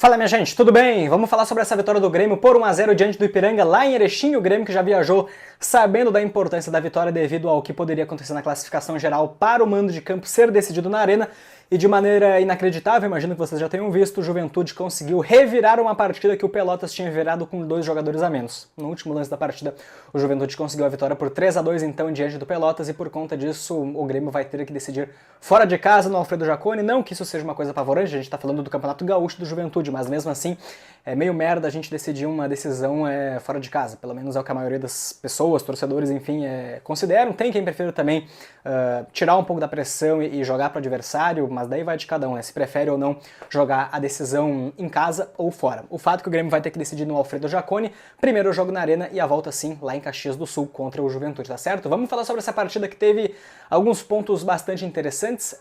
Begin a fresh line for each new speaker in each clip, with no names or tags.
Fala minha gente, tudo bem? Vamos falar sobre essa vitória do Grêmio por 1 a 0 diante do Ipiranga lá em Erechim. O Grêmio que já viajou sabendo da importância da vitória devido ao que poderia acontecer na classificação geral para o mando de campo ser decidido na Arena. E de maneira inacreditável, imagino que vocês já tenham visto, o Juventude conseguiu revirar uma partida que o Pelotas tinha virado com 2 jogadores a menos. No último lance da partida, o Juventude conseguiu a vitória por 3 a 2 então diante do Pelotas e por conta disso o Grêmio vai ter que decidir fora de casa no Alfredo Jaconi. Não que isso seja uma coisa apavorante, a gente está falando do Campeonato Gaúcho do Juventude, mas mesmo assim é meio merda a gente decidir uma decisão fora de casa. Pelo menos é o que a maioria das pessoas, torcedores, enfim, consideram. Tem quem prefira também tirar um pouco da pressão e jogar para o adversário, mas daí vai de cada um, né? Se prefere ou não jogar a decisão em casa ou fora. O fato é que o Grêmio vai ter que decidir no Alfredo Jaconi, primeiro o jogo na Arena e a volta sim lá em Caxias do Sul contra o Juventude, tá certo? Vamos falar sobre essa partida que teve alguns pontos bastante interessantes.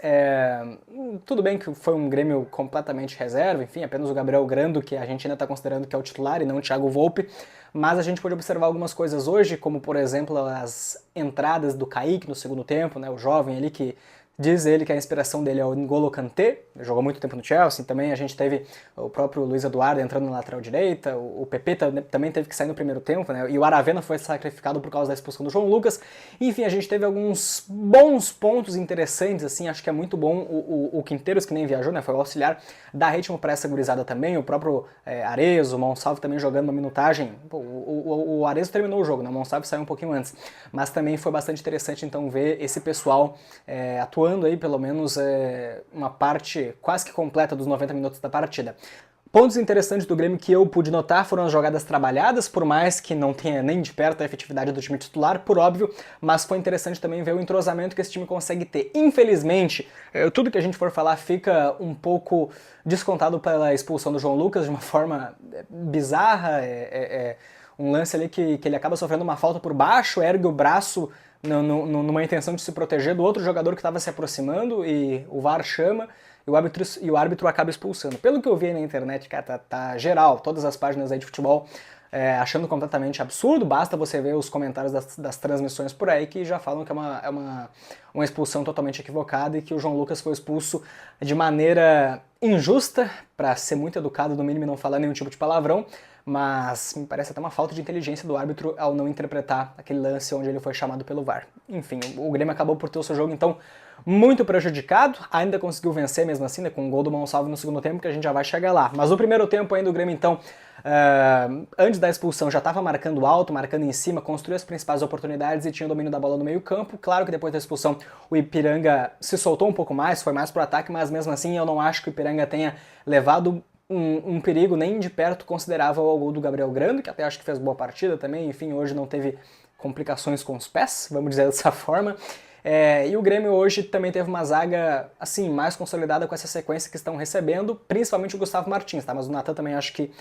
Tudo bem que foi um Grêmio completamente reserva, enfim, apenas o Gabriel Grando, que a gente ainda está considerando que é o titular e não o Thiago Volpe, mas a gente pode observar algumas coisas hoje, como por exemplo as entradas do Kaique no segundo tempo, né, o jovem ali que diz ele que a inspiração dele é o N'Golo Kanté, jogou muito tempo no Chelsea. Também a gente teve o próprio Luiz Eduardo entrando na lateral direita, o PP também teve que sair no primeiro tempo, né? E o Aravena foi sacrificado por causa da expulsão do João Lucas. Enfim, a gente teve alguns bons pontos interessantes, assim, acho que é muito bom o Quinteiros, que nem viajou, né? Foi o auxiliar, dá ritmo para essa gurizada também, o próprio Arezzo, o Monsalve também jogando uma minutagem. O Arezzo terminou o jogo, né? O Monsalve saiu um pouquinho antes, mas também foi bastante interessante então ver esse pessoal atuando aí pelo menos uma parte quase que completa dos 90 minutos da partida. Pontos interessantes do Grêmio que eu pude notar foram as jogadas trabalhadas, por mais que não tenha nem de perto a efetividade do time titular, por óbvio, mas foi interessante também ver o entrosamento que esse time consegue ter. Infelizmente, tudo que a gente for falar fica um pouco descontado pela expulsão do João Lucas de uma forma bizarra, um lance ali que ele acaba sofrendo uma falta por baixo, ergue o braço numa intenção de se proteger do outro jogador que estava se aproximando e o VAR chama e o árbitro acaba expulsando. Pelo que eu vi aí na internet, cara, tá geral, todas as páginas aí de futebol achando completamente absurdo, basta você ver os comentários das transmissões por aí que já falam que é uma expulsão totalmente equivocada e que o João Lucas foi expulso de maneira injusta, para ser muito educado, no mínimo não falar nenhum tipo de palavrão, mas me parece até uma falta de inteligência do árbitro ao não interpretar aquele lance onde ele foi chamado pelo VAR. Enfim, o Grêmio acabou por ter o seu jogo, então, muito prejudicado, ainda conseguiu vencer mesmo assim, né, com um gol do Monsalve no segundo tempo, que a gente já vai chegar lá. Mas no primeiro tempo ainda o Grêmio, então, antes da expulsão já estava marcando alto, marcando em cima, construiu as principais oportunidades e tinha o domínio da bola no meio campo. Claro que depois da expulsão o Ipiranga se soltou um pouco mais, foi mais pro ataque, mas mesmo assim eu não acho que o Ipiranga tenha levado um perigo nem de perto considerável ao gol do Gabriel Grando, que até acho que fez boa partida também, enfim, hoje não teve complicações com os pés, vamos dizer dessa forma. E o Grêmio hoje também teve uma zaga assim mais consolidada com essa sequência que estão recebendo, principalmente o Gustavo Martins, tá? Mas o Nathan também acho que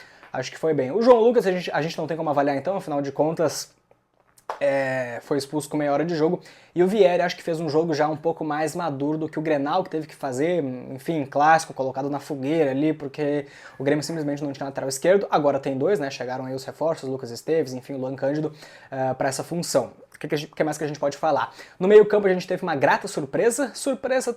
foi bem. O João Lucas a gente não tem como avaliar então, afinal de contas foi expulso com meia hora de jogo, e o Vieri acho que fez um jogo já um pouco mais maduro do que o Grenal, que teve que fazer, enfim, clássico, colocado na fogueira ali, porque o Grêmio simplesmente não tinha lateral esquerdo. Agora tem dois, né, chegaram aí os reforços, Lucas Esteves, enfim, o Luan Cândido, para essa função. O que mais que a gente pode falar? No meio campo a gente teve uma grata surpresa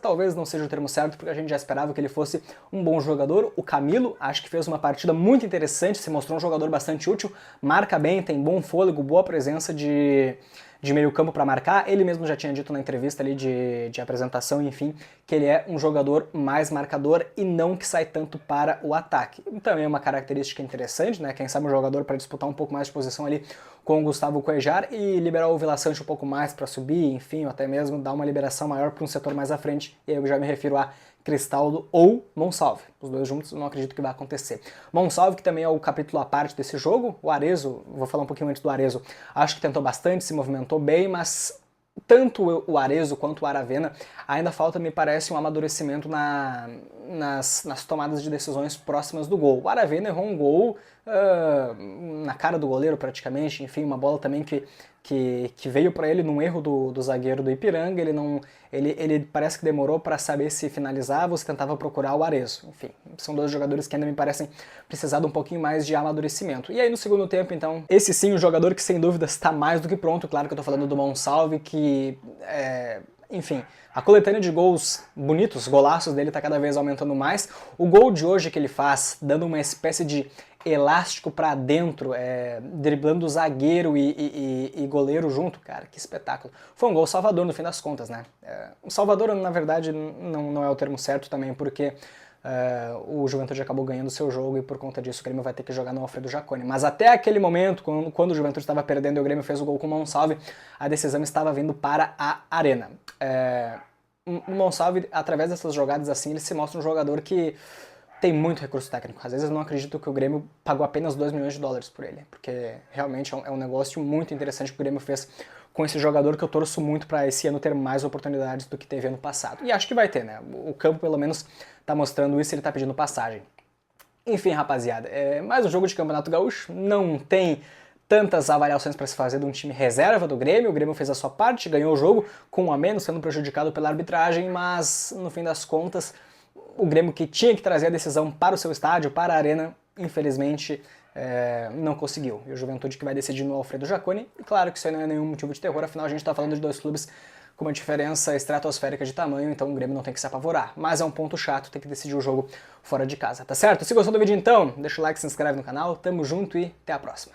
talvez não seja o termo certo, porque a gente já esperava que ele fosse um bom jogador. O Camilo, acho que fez uma partida muito interessante, se mostrou um jogador bastante útil, marca bem, tem bom fôlego, boa presença de meio campo para marcar. Ele mesmo já tinha dito na entrevista ali de apresentação, enfim, que ele é um jogador mais marcador e não que sai tanto para o ataque. Também é uma característica interessante, né? Quem sabe um jogador para disputar um pouco mais de posição ali com o Gustavo Cuejar e liberar o Vila Sante um pouco mais para subir, enfim, ou até mesmo dar uma liberação maior para um setor mais à frente. E aí eu já me refiro a Cristaldo ou Monsalve. Os dois juntos eu não acredito que vai acontecer. Monsalve, que também é o capítulo à parte desse jogo. O Arezzo, vou falar um pouquinho antes do Arezzo, acho que tentou bastante, se movimentou bem, mas tanto o Arezzo quanto o Aravena ainda falta, me parece, um amadurecimento nas tomadas de decisões próximas do gol. O Aravena errou um gol na cara do goleiro praticamente, enfim, uma bola também que veio para ele num erro do zagueiro do Ipiranga. Ele parece que demorou para saber se finalizava ou se tentava procurar o Arezzo. Enfim, são dois jogadores que ainda me parecem precisar de um pouquinho mais de amadurecimento. E aí no segundo tempo, então, esse sim, o jogador que sem dúvida está mais do que pronto. Claro que eu tô falando do Monsalve, que Enfim, a coletânea de gols bonitos, golaços dele tá cada vez aumentando mais. O gol de hoje que ele faz, dando uma espécie de elástico pra dentro, driblando o zagueiro e goleiro junto, cara, que espetáculo. Foi um gol salvador no fim das contas, né? Um salvador, na verdade, não é o termo certo também, porque o Juventude acabou ganhando o seu jogo e por conta disso o Grêmio vai ter que jogar no Alfredo Jaconi. Mas até aquele momento, quando o Juventude estava perdendo e o Grêmio fez o gol com o Monsalve, a decisão estava vindo para a Arena. O Monsalve, através dessas jogadas assim, ele se mostra um jogador que tem muito recurso técnico. Às vezes eu não acredito que o Grêmio pagou apenas 2 milhões de dólares por ele, porque realmente é um negócio muito interessante que o Grêmio fez com esse jogador, que eu torço muito para esse ano ter mais oportunidades do que teve ano passado. E acho que vai ter, né? O campo pelo menos tá mostrando isso e ele tá pedindo passagem. Enfim, rapaziada, mais um jogo de Campeonato Gaúcho, não tem tantas avaliações para se fazer de um time reserva do Grêmio. O Grêmio fez a sua parte, ganhou o jogo com 1 a menos, sendo prejudicado pela arbitragem, mas no fim das contas o Grêmio, que tinha que trazer a decisão para o seu estádio, para a Arena, infelizmente não conseguiu. E o Juventude que vai decidir no Alfredo Jaconi. E claro que isso aí não é nenhum motivo de terror, afinal a gente está falando de 2 clubes com uma diferença estratosférica de tamanho, então o Grêmio não tem que se apavorar. Mas é um ponto chato, tem que decidir o jogo fora de casa, tá certo? Se gostou do vídeo então, deixa o like, se inscreve no canal, tamo junto e até a próxima.